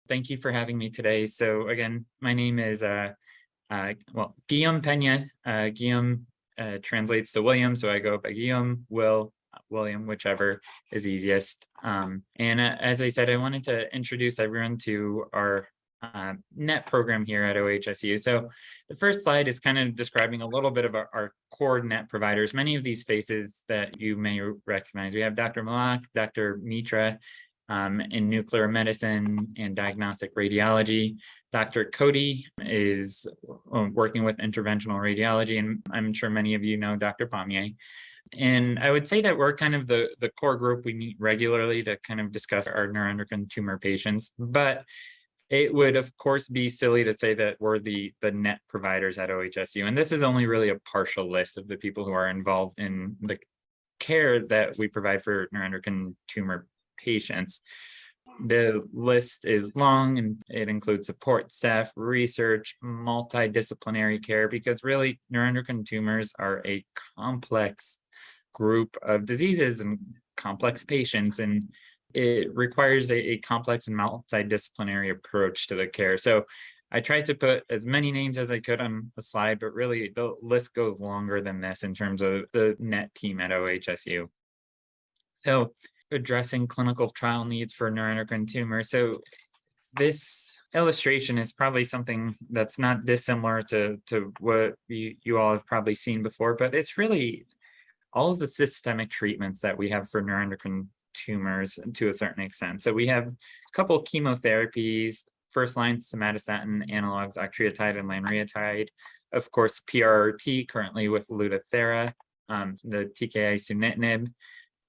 Thank you for having me today. So again, my name is Guillaume Pegna. Guillaume translates to William, so I go by Guillaume, William, whichever is easiest. As I said, I wanted to introduce everyone to our NET program here at OHSU. So the first slide is kind of describing a little bit of our core NET providers. Many of these faces that you may recognize. We have Dr. Malak, Dr. Mitra, in nuclear medicine and diagnostic radiology. Dr. Cody is working with interventional radiology, and I'm sure many of you know Dr. Pommier. And I would say that we're kind of the core group. We meet regularly to kind of discuss our neuroendocrine tumor patients, but it would, of course, be silly to say that we're the NET providers at OHSU. And this is only really a partial list of the people who are involved in the care that we provide for neuroendocrine tumor patients. The list is long and it includes support staff, research, multidisciplinary care, because really neuroendocrine tumors are a complex group of diseases and complex patients, and it requires a complex and multidisciplinary approach to the care. So I tried to put as many names as I could on the slide, but really the list goes longer than this in terms of the NET team at OHSU. So addressing clinical trial needs for neuroendocrine tumors. So this illustration is probably something that's not dissimilar to what you all have probably seen before, but it's really all of the systemic treatments that we have for neuroendocrine tumors to a certain extent. So we have a couple of chemotherapies, first-line somatostatin analogs, octreotide and lanreotide. Of course, PRRT currently with Lu-Edotreotide, the TKI sunitinib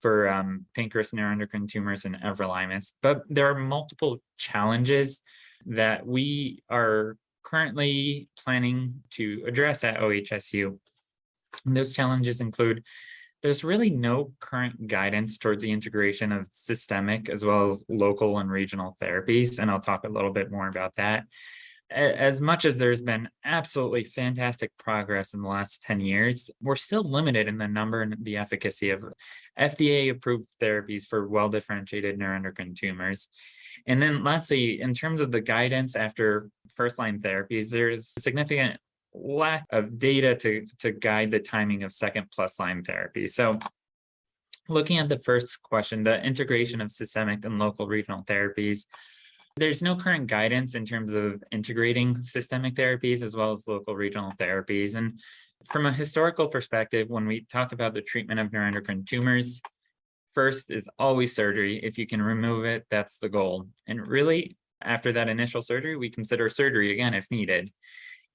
for pancreas neuroendocrine tumors and everolimus. But there are multiple challenges that we are currently planning to address at OHSU. And those challenges include there's really no current guidance towards the integration of systemic as well as local and regional therapies, and I'll talk a little bit more about that. As much as there's been absolutely fantastic progress in the last 10 years, we're still limited in the number and the efficacy of FDA-approved therapies for well-differentiated neuroendocrine tumors. And then lastly, in terms of the guidance after first-line therapies, there's significant lack of data to guide the timing of second plus line therapy. So looking at the first question, the integration of systemic and local regional therapies, there's no current guidance in terms of integrating systemic therapies as well as local regional therapies. And from a historical perspective, when we talk about the treatment of neuroendocrine tumors, first is always surgery. If you can remove it, that's the goal. And really, after that initial surgery, we consider surgery again if needed.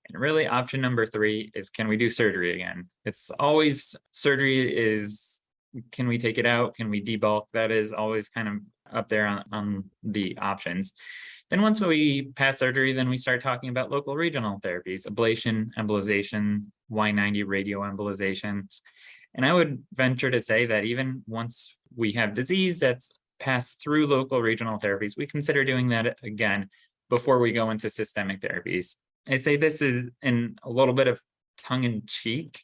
And really, option number 3 is, can we do surgery again? It's always surgery is, can we take it out? Can we debulk? That is always kind of up there on the options. Then once we pass surgery, then we start talking about local regional therapies, ablation, embolization, Y90 radioembolizations. And I would venture to say that even once we have disease that's passed through local regional therapies, we consider doing that again before we go into systemic therapies. I say this is in a little bit of tongue-in-cheek,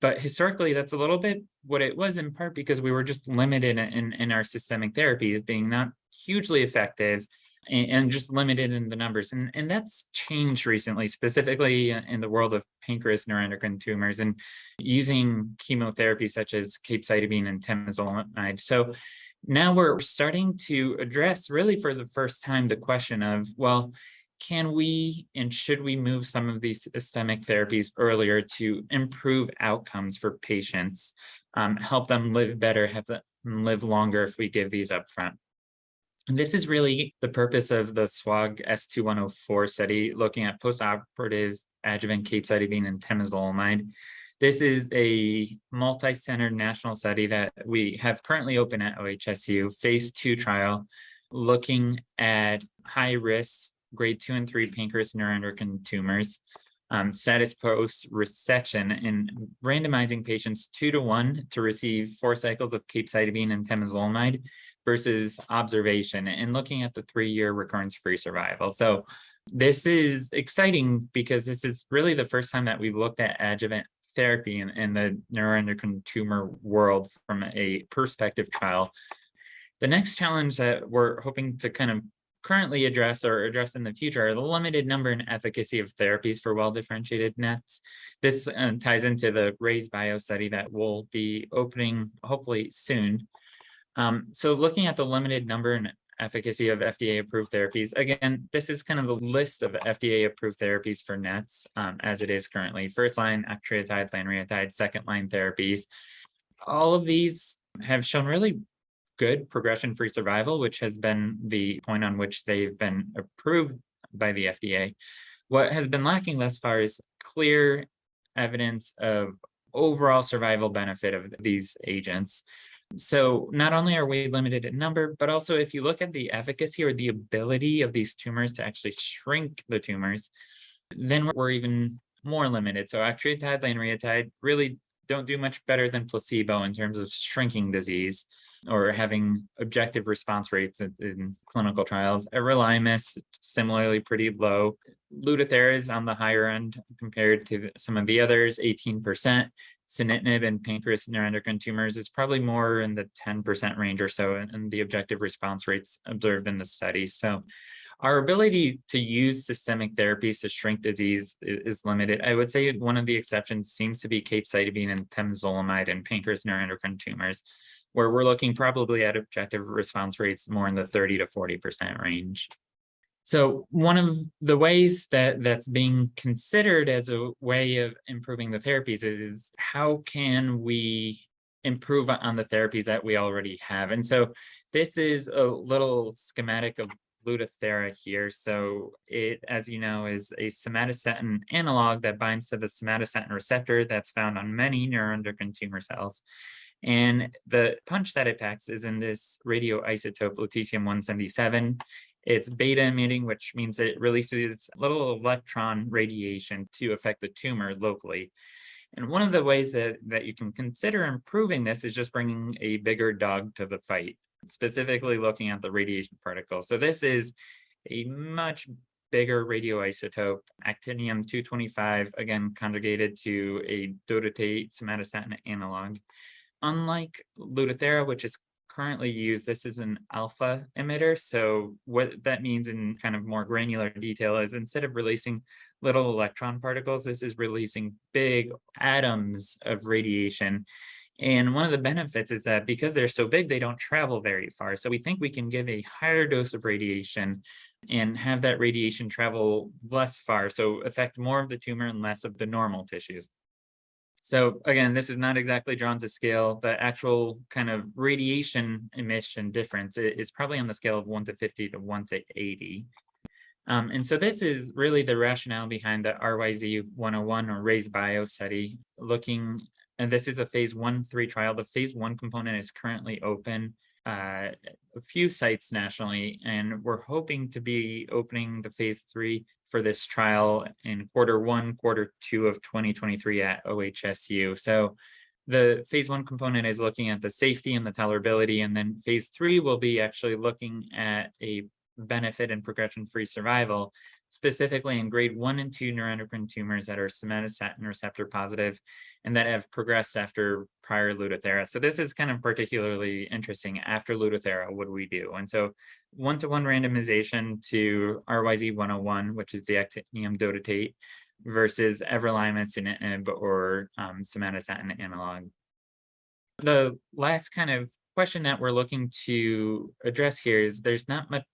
but historically, that's a little bit what it was, in part because we were just limited in our systemic therapies being not hugely effective and just limited in the numbers. And that's changed recently, specifically in the world of pancreas neuroendocrine tumors and using chemotherapy such as capecitabine and temozolomide. So now we're starting to address, really for the first time, the question of, well, can we and should we move some of these systemic therapies earlier to improve outcomes for patients, help them live better, have them live longer if we give these up front? And this is really the purpose of the SWOG S2104 study, looking at postoperative adjuvant capecitabine and temozolomide. This is a multi-centered national study that we have currently open at OHSU, phase 2 trial, looking at high risk grade 2 and 3 pancreas neuroendocrine tumors, status post resection, and randomizing patients 2-to-1 to receive 4 cycles of capecitabine and temozolomide versus observation, and looking at the 3-year recurrence-free survival. So this is exciting because this is really the first time that we've looked at adjuvant therapy in the neuroendocrine tumor world from a prospective trial. The next challenge that we're hoping to kind of currently address or address in the future are the limited number and efficacy of therapies for well-differentiated nets. This ties into the RAISE bio study that will be opening hopefully soon. So looking at the limited number and efficacy of FDA-approved therapies, again, this is kind of the list of FDA-approved therapies for nets as it is currently. First-line octreotide, lanreotide, second-line therapies. All of these have shown really good progression-free survival, which has been the point on which they've been approved by the FDA. What has been lacking thus far is clear evidence of overall survival benefit of these agents. So not only are we limited in number, but also if you look at the efficacy or the ability of these tumors to actually shrink the tumors, then we're even more limited. So octreotide, lanreotide really don't do much better than placebo in terms of shrinking disease or having objective response rates in clinical trials. Everolimus, similarly pretty low. Lu-Edotreotide is on the higher end compared to some of the others, 18%. Sunitinib in pancreas neuroendocrine tumors is probably more in the 10% range or so in the objective response rates observed in the study. So our ability to use systemic therapies to shrink disease is limited. I would say one of the exceptions seems to be capecitabine and temozolomide in pancreas neuroendocrine tumors, where we're looking probably at objective response rates more in the 30 to 40% range. So one of the ways that's being considered as a way of improving the therapies is how can we improve on the therapies that we already have? And so this is a little schematic of Lu-Edotreotide here. So it, as you know, is a somatostatin analog that binds to the somatostatin receptor that's found on many neuroendocrine tumor cells. And the punch that it packs is in this radioisotope lutetium-177. It's beta emitting, which means it releases little electron radiation to affect the tumor locally. And one of the ways that you can consider improving this is just bringing a bigger dog to the fight, specifically looking at the radiation particles. So this is a much bigger radioisotope, Actinium-225, again, conjugated to a dotatate somatostatin analog. Unlike Lu-Edotreotide, which is currently used, this is an alpha emitter. So what that means in kind of more granular detail is instead of releasing little electron particles, this is releasing big atoms of radiation. And one of the benefits is that because they're so big, they don't travel very far. So we think we can give a higher dose of radiation and have that radiation travel less far, so affect more of the tumor and less of the normal tissues. So again, this is not exactly drawn to scale. The actual kind of radiation emission difference is probably on the scale of 1 to 50 to 1 to 80. And so this is really the rationale behind the RYZ101 or RAISE bio study looking, and this is a phase 1/3 trial. The phase 1 component is currently open a few sites nationally, and we're hoping to be opening the phase 3 for this trial in Q1, Q2 of 2023 at OHSU. So the phase 1 component is looking at the safety and the tolerability, and then phase 3 will be actually looking at a benefit and progression-free survival, specifically in grade 1 and 2 neuroendocrine tumors that are somatostatin receptor positive and that have progressed after prior Lu-Edotreotide. So this is kind of particularly interesting. After Lu-Edotreotide, what do we do? And so 1-to-1 randomization to RYZ101, which is the actinium dotatate, versus everolimus, sunitinib, or somatostatin analog. The last kind of question that we're looking to address here is there's not much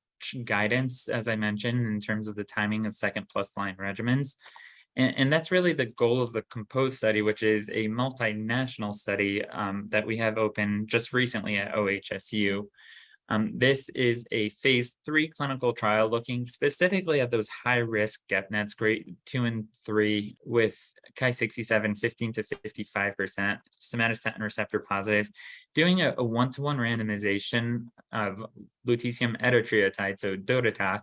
guidance, as I mentioned, in terms of the timing of second plus line regimens. And that's really the goal of the Compose study, which is a multinational study that we have open just recently at OHSU. This is a phase 3 clinical trial looking specifically at those high-risk GEP-NETs, grade 2 and 3, with Ki-67, 15 to 55%, somatostatin receptor positive, doing a 1-to-1 randomization of Lu-Edotreotide, so Dotatak,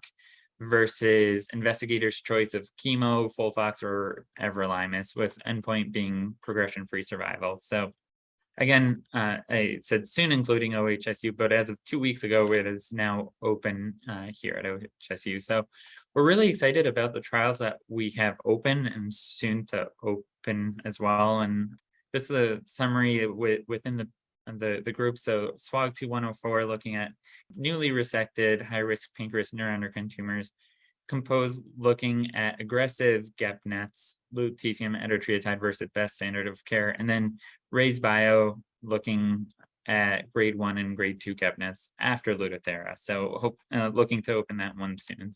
versus investigators' choice of chemo, FOLFOX, or everolimus, with endpoint being progression-free survival. So again, I said soon including OHSU, but as of 2 weeks ago, it is now open here at OHSU. So we're really excited about the trials that we have open and soon to open as well. And just a summary within the the group. So SWOG 2104 looking at newly resected high-risk pancreas neuroendocrine tumors. Compose looking at aggressive GEP-NETs, Lu-Edotreotide versus best standard of care, and then Raise Bio looking at grade 1 and grade 2 GEP-NETs after Lu-Edotreotide. So looking to open that one soon.